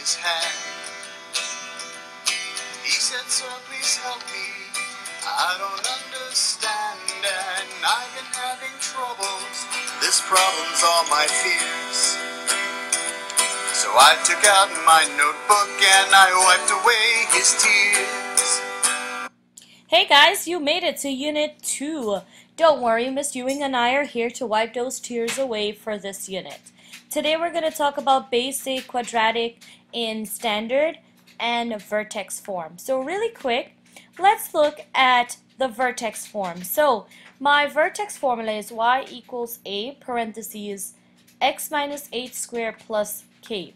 his hand. He said, "Sir, please help me. I don't understand, and I've been having troubles. This problem's all my fears." So I took out my notebook and I wiped away his tears. Hey guys, you made it to Unit 2. Don't worry, Miss Ewing and I are here to wipe those tears away for this unit. Today we're going to talk about basic quadratic in standard and vertex form. So really quick, let's look at the vertex form. So my vertex formula is y equals a parentheses x minus h squared plus k,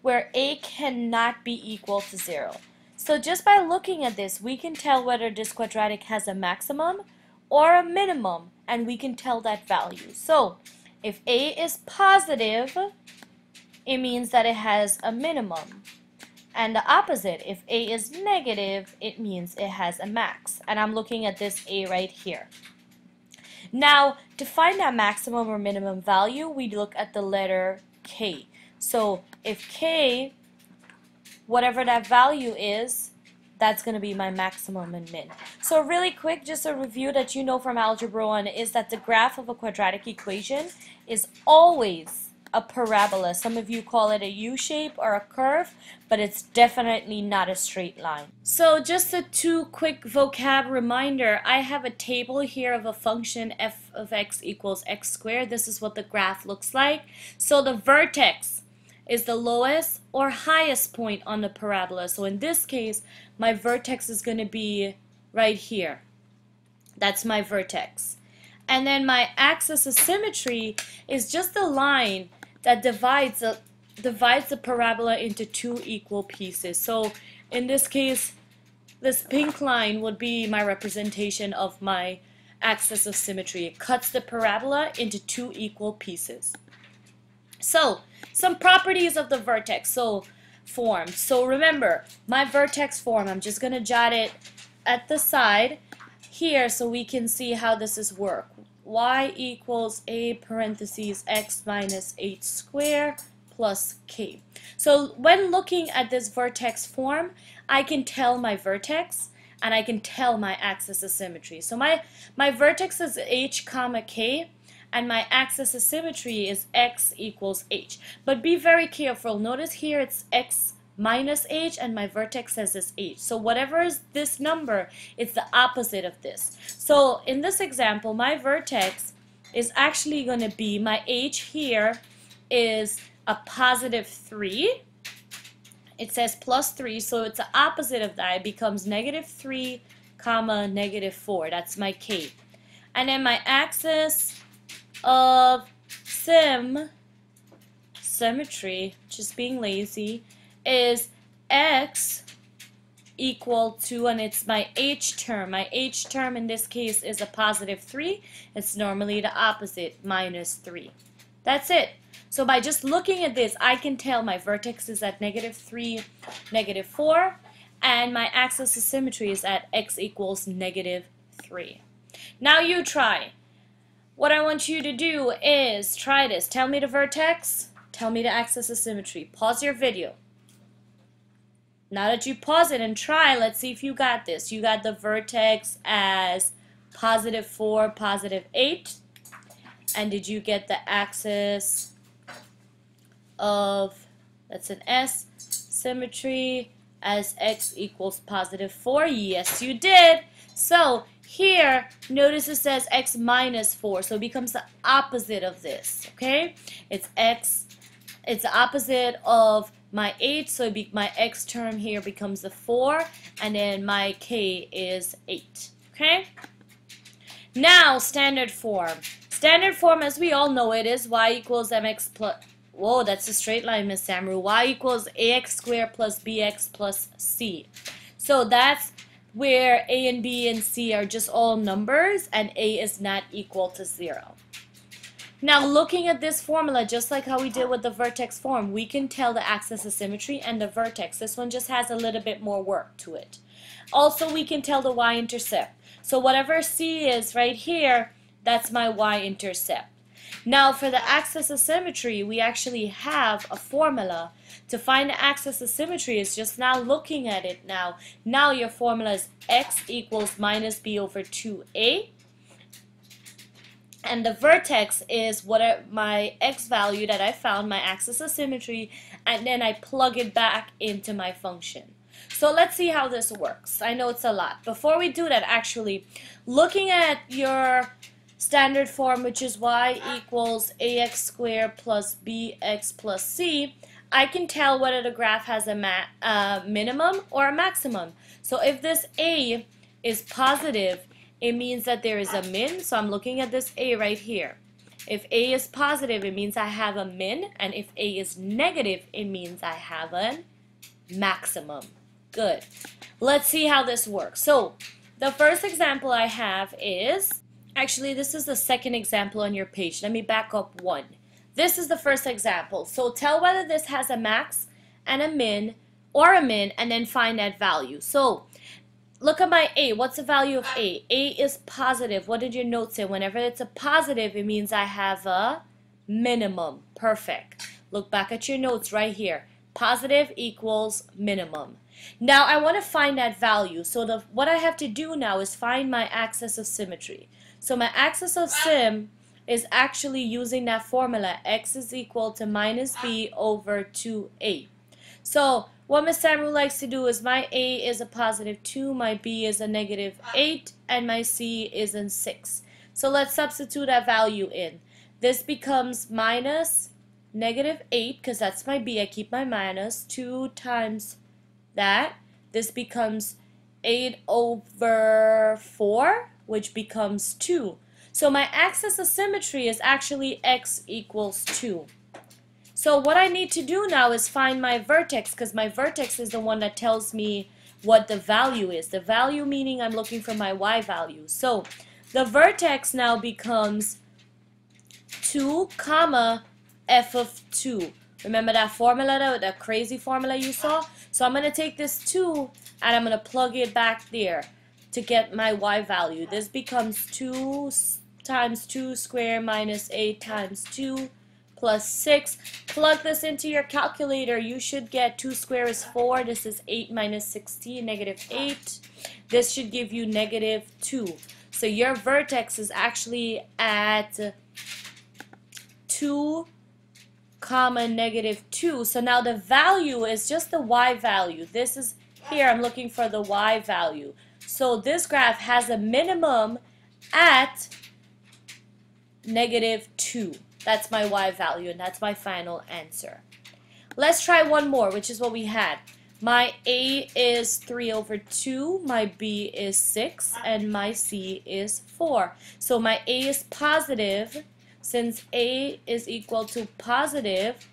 where a cannot be equal to 0. So just by looking at this, we can tell whether this quadratic has a maximum or a minimum, and we can tell that value. So if a is positive, it means that it has a minimum. And the opposite, if a is negative, it means it has a max. And I'm looking at this a right here. Now, to find that maximum or minimum value, we look at the letter k. So if k, whatever that value is, that's going to be my maximum and min. So really quick, just a review that you know from Algebra 1 is that the graph of a quadratic equation is always a parabola. Some of you call it a U-shape or a curve, but it's definitely not a straight line. So just a quick vocab reminder, I have a table here of a function f of x equals x squared. This is what the graph looks like. So the vertex is the lowest or highest point on the parabola. So in this case, my vertex is going to be right here. That's my vertex. And then my axis of symmetry is just the line that divides the parabola into two equal pieces. So in this case, this pink line would be my representation of my axis of symmetry. It cuts the parabola into two equal pieces. So some properties of the vertex form. So remember, my vertex form, I'm just going to jot it at the side here so we can see how this is work. Y equals a parentheses x minus h squared plus k. So when looking at this vertex form, I can tell my vertex and I can tell my axis of symmetry. So my vertex is h comma k, and my axis of symmetry is x equals h. But be very careful. Notice here it's x minus h, and my vertex says it's h. So whatever is this number, it's the opposite of this. So in this example, my vertex is actually going to be, my h here is a positive 3. It says plus 3, so it's the opposite of that. It becomes negative 3 comma negative 4. That's my k. And then my axis of symmetry, just being lazy, is x equal to, and it's my h term. My h term in this case is a positive 3. It's normally the opposite, minus 3. That's it. So by just looking at this, I can tell my vertex is at negative 3, negative 4, and my axis of symmetry is at x equals negative 3. Now you try. What I want you to do is try this. Tell me the vertex, tell me the axis of symmetry. Pause your video. Now that you pause it and try, let's see if you got this. You got the vertex as positive 4, positive 8. And did you get the axis of, that's an S, symmetry as x equals positive 4? Yes, you did. So here, notice it says x minus 4, so it becomes the opposite of this, okay? It's the opposite of my h, so my x term here becomes the 4, and then my k is 8, okay? Now, standard form. Standard form, as we all know it, is y equals mx plus, whoa, that's a straight line, Miss Samru. Y equals ax squared plus bx plus c. So that's where a and b and c are just all numbers, and a is not equal to 0. Now looking at this formula, just like how we did with the vertex form, we can tell the axis of symmetry and the vertex. This one just has a little bit more work to it. Also, we can tell the y-intercept. So whatever c is right here, that's my y-intercept. Now for the axis of symmetry, we actually have a formula. To find the axis of symmetry is just now looking at it now. Now your formula is x equals minus b over 2a. And the vertex is my x value that I found, my axis of symmetry, and then I plug it back into my function. So let's see how this works. I know it's a lot. Before we do that, actually, looking at your standard form, which is y equals ax squared plus bx plus c, I can tell whether the graph has a minimum or a maximum. So if this a is positive, it means that there is a min, so I'm looking at this a right here. If a is positive, it means I have a min, and if a is negative, it means I have a maximum. Good. Let's see how this works. So the first example I have is, actually this is the second example on your page. Let me back up one. This is the first example. So tell whether this has a max and a min, or a min, and then find that value. So look at my a. What's the value of a? A is positive. What did your note say? Whenever it's a positive, it means I have a minimum. Perfect. Look back at your notes right here. Positive equals minimum. Now I want to find that value. So what I have to do now is find my axis of symmetry. So my axis of sim is actually using that formula. X is equal to minus b over 2a. So what Ms. Samuel likes to do is my a is a positive 2, my b is a negative 8, and my c is in 6. So let's substitute that value in. This becomes minus negative 8, because that's my b, I keep my minus, 2 times that. This becomes 8 over 4, which becomes 2. So my axis of symmetry is actually x equals 2. So what I need to do now is find my vertex, because my vertex is the one that tells me what the value is. The value meaning I'm looking for my y value. So the vertex now becomes 2 comma f of 2. Remember that formula, that crazy formula you saw? So I'm going to take this 2 and I'm going to plug it back there to get my y value. This becomes 2 times 2 squared minus 8 times 2 plus 6. Plug this into your calculator. You should get 2 squared is 4. This is 8 minus 16, negative 8. This should give you negative 2. So your vertex is actually at 2 comma negative 2. So now the value is just the y value. This is here, I'm looking for the y value. So this graph has a minimum at negative 2. That's my y value, and that's my final answer. Let's try one more, which is what we had. My a is 3 over 2, my b is 6, and my c is 4. So my a is positive. Since a is equal to positive,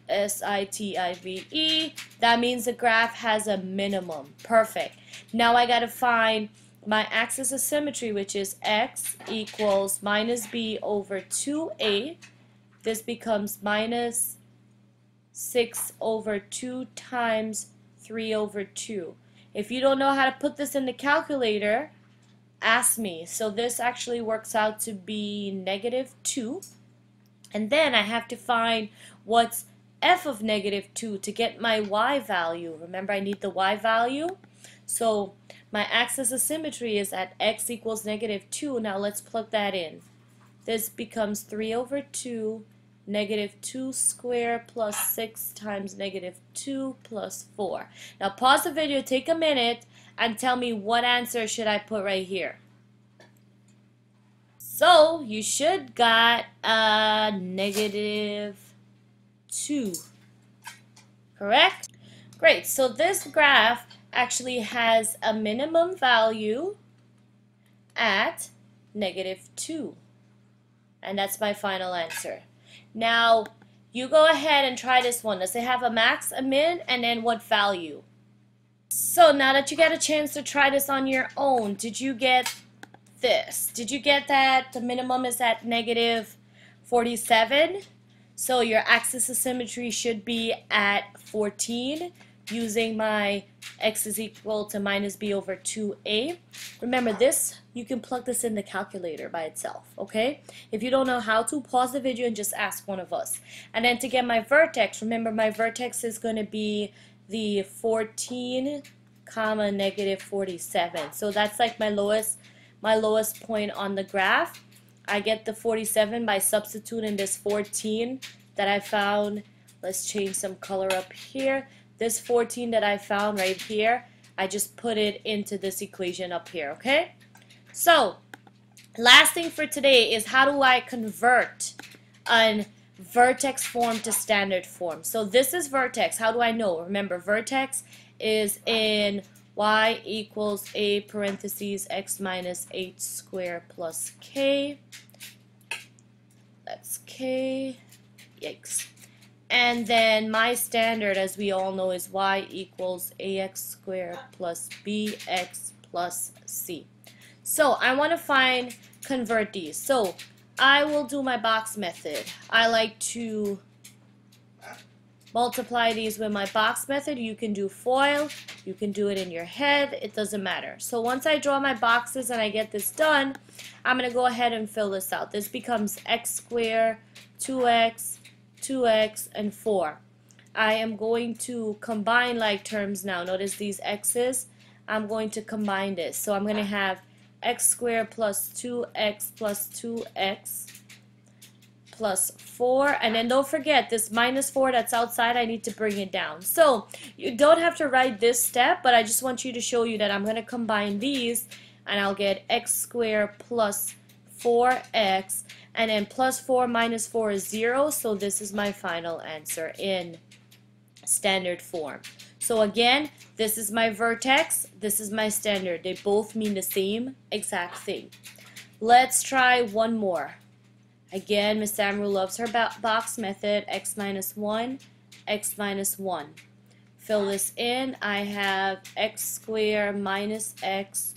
S-I-T-I-V-E, that means the graph has a minimum. Perfect. Now I got to find my axis of symmetry, which is x equals minus b over 2a. This becomes minus 6 over 2 times 3 over 2. If you don't know how to put this in the calculator, ask me. So this actually works out to be negative 2. And then I have to find what's f of negative 2 to get my y value. Remember, I need the y value. So my axis of symmetry is at x equals negative 2. Now let's plug that in. This becomes 3 over 2, negative 2 squared plus 6 times negative 2 plus 4. Now pause the video, take a minute, and tell me what answer should I put right here. So you should got a negative 2. Correct? Great. So this graph actually has a minimum value at negative 2. And that's my final answer. Now, you go ahead and try this one. Does it have a max, a min, and then what value? So now that you got a chance to try this on your own, did you get this? Did you get that the minimum is at negative 47? So your axis of symmetry should be at 14. using my x is equal to minus b over 2a. Remember this, you can plug this in the calculator by itself, okay? If you don't know how to, pause the video and just ask one of us. And then to get my vertex, remember my vertex is going to be the 14 comma negative 47. So that's like my lowest point on the graph. I get the 47 by substituting this 14 that I found. Let's change some color up here. This 14 that I found right here, I just put it into this equation up here, okay? So, last thing for today is how do I convert a vertex form to standard form? So this is vertex. How do I know? Remember, vertex is in y equals a parentheses x minus h squared plus k. That's k. Yikes. And then my standard, as we all know, is y equals ax squared plus bx plus c. So I want to convert these. So I will do my box method. I like to multiply these with my box method. You can do FOIL, you can do it in your head, it doesn't matter. So once I draw my boxes and I get this done, I'm going to go ahead and fill this out. This becomes x squared, 2x, 2x, and 4. I am going to combine like terms now. Notice these x's. I'm going to combine this. So I'm going to have x squared plus 2x plus 2x plus 4, and then don't forget this minus 4 that's outside, I need to bring it down. So you don't have to write this step, but I just want you to show you that I'm going to combine these and I'll get x squared plus 4x, and then plus 4 minus 4 is 0, so this is my final answer in standard form. So again, this is my vertex, this is my standard. They both mean the same exact thing. Let's try one more. Again, Miss Amru loves her box method, x minus 1, x minus 1. Fill this in. I have x squared minus x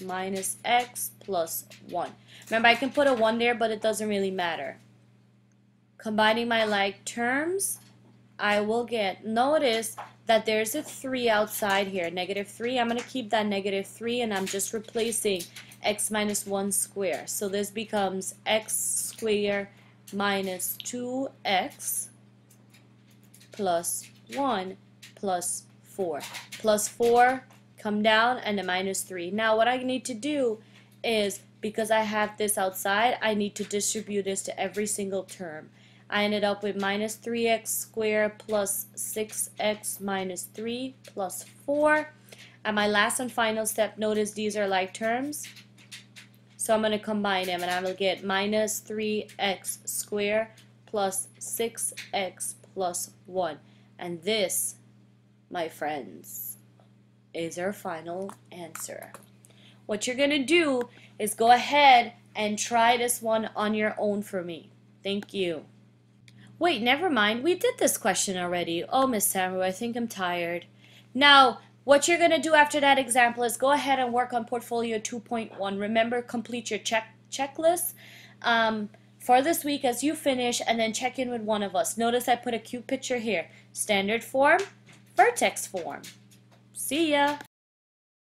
plus 1. Remember, I can put a 1 there, but it doesn't really matter. Combining my like terms, I will get, notice that there's a 3 outside here, negative 3. I'm going to keep that negative 3, and I'm just replacing x minus 1 squared. So this becomes x squared minus 2x plus 1 plus 4. Plus 4, come down, and the minus 3. Now what I need to do is, because I have this outside, I need to distribute this to every single term. I ended up with minus 3x squared plus 6x minus 3 plus 4. And my last and final step, notice these are like terms. So I'm going to combine them, and I will get minus 3x squared plus 6x plus 1. And this, my friends, is our final answer. What you're going to do is go ahead and try this one on your own for me. Thank you. Wait, never mind. We did this question already. Oh, Miss Samu, I think I'm tired. Now, what you're going to do after that example is go ahead and work on Portfolio 2.1. Remember, complete your checklist for this week as you finish, and then check in with one of us. Notice I put a cute picture here. Standard form, vertex form. See ya!